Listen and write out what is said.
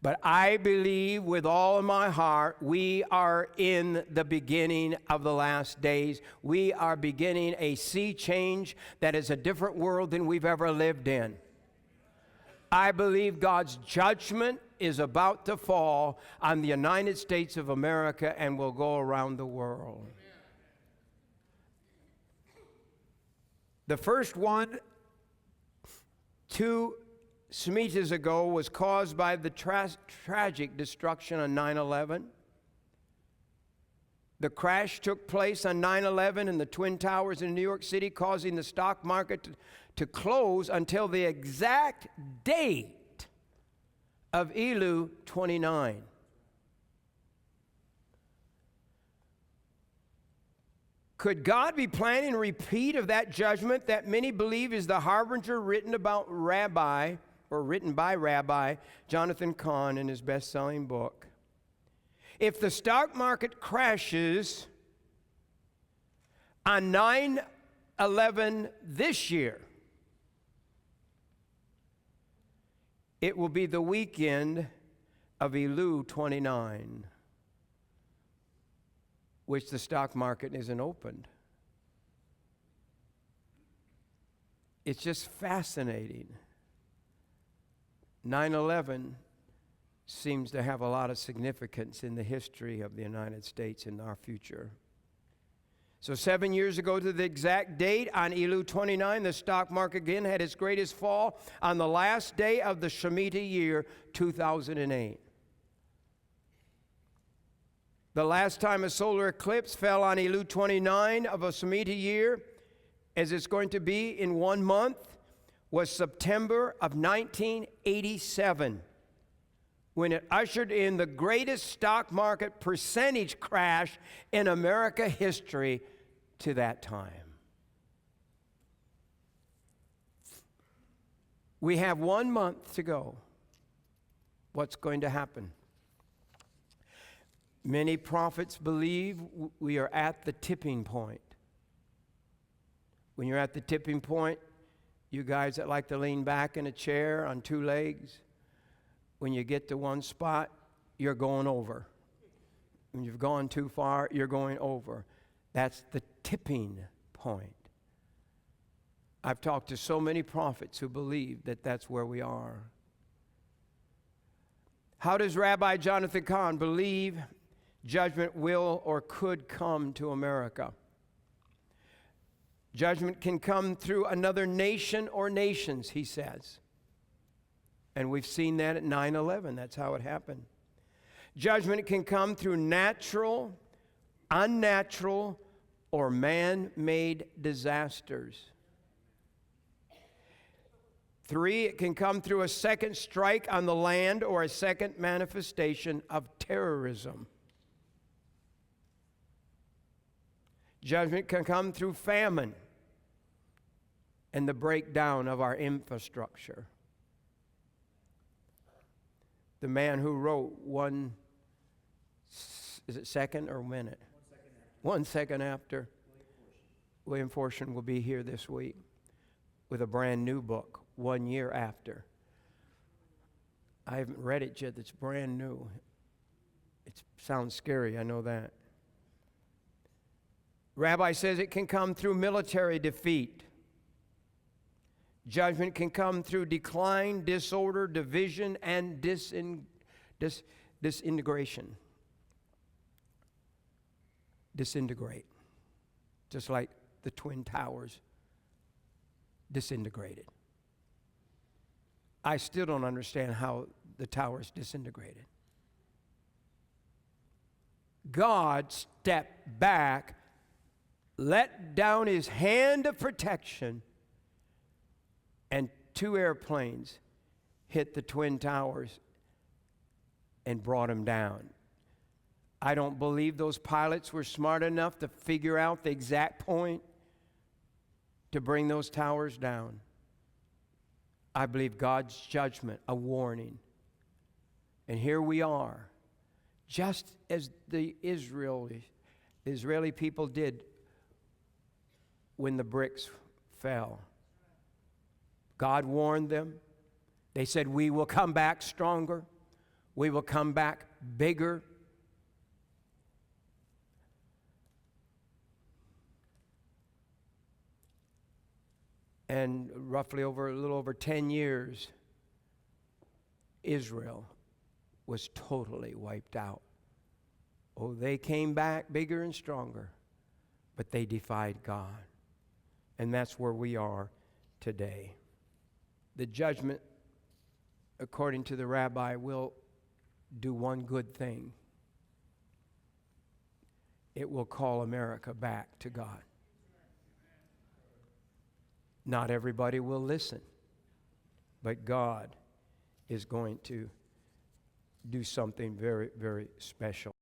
But I believe with all of my heart, we are in the beginning of the last days. We are beginning a sea change that is a different world than we've ever lived in. I believe God's judgment is about to fall on the United States of America and will go around the world. The first one, 2 Shemitahs ago, was caused by the tragic destruction on 9/11. The crash took place on 9/11 in the Twin Towers in New York City, causing the stock market to close until the exact date of Elul 29. Could God be planning a repeat of that judgment that many believe is the harbinger written by Rabbi Jonathan Cahn in his best-selling book? If the stock market crashes on 9/11 this year, it will be the weekend of Elul 29, which the stock market isn't opened. It's just fascinating. 9/11 seems to have a lot of significance in the history of the United States and our future. So 7 years ago to the exact date, on Elul 29, the stock market again had its greatest fall on the last day of the Shemitah year, 2008. The last time a solar eclipse fell on Elul 29 of a Shemitah year, as it's going to be in 1 month, was September of 1987, when it ushered in the greatest stock market percentage crash in America history to that time. We have 1 month to go. What's going to happen? Many prophets believe we are at the tipping point. When you're at the tipping point, you guys that like to lean back in a chair on 2 legs, when you get to one spot, you're going over. When you've gone too far, you're going over. That's the tipping point. I've talked to so many prophets who believe that that's where we are. How does Rabbi Jonathan Cahn believe judgment will or could come to America? Judgment can come through another nation or nations, he says. And we've seen that at 9/11. That's how it happened. Judgment can come through natural, unnatural, or man-made disasters. 3, it can come through a second strike on the land or a second manifestation of terrorism. Judgment can come through famine and the breakdown of our infrastructure. The man who wrote is it second or minute? 1 second after. William Forstchen will be here this week with a brand new book, 1 year after. I haven't read it yet. It's brand new. It sounds scary, I know that. Rabbi says it can come through military defeat. Judgment can come through decline, disorder, division, and disintegration. Disintegrate. Just like the Twin Towers disintegrated. I still don't understand how the towers disintegrated. God stepped back, let down his hand of protection, and 2 airplanes hit the Twin Towers and brought them down. I don't believe those pilots were smart enough to figure out the exact point to bring those towers down. I believe God's judgment, a warning. And here we are, just as the Israeli people did when the bricks fell. God warned them. They said, we will come back stronger. We will come back bigger. And roughly a little over 10 years, Israel was totally wiped out. Oh, they came back bigger and stronger, but they defied God. And that's where we are today. The judgment, according to the rabbi, will do one good thing. It will call America back to God. Not everybody will listen, but God is going to do something very, very special.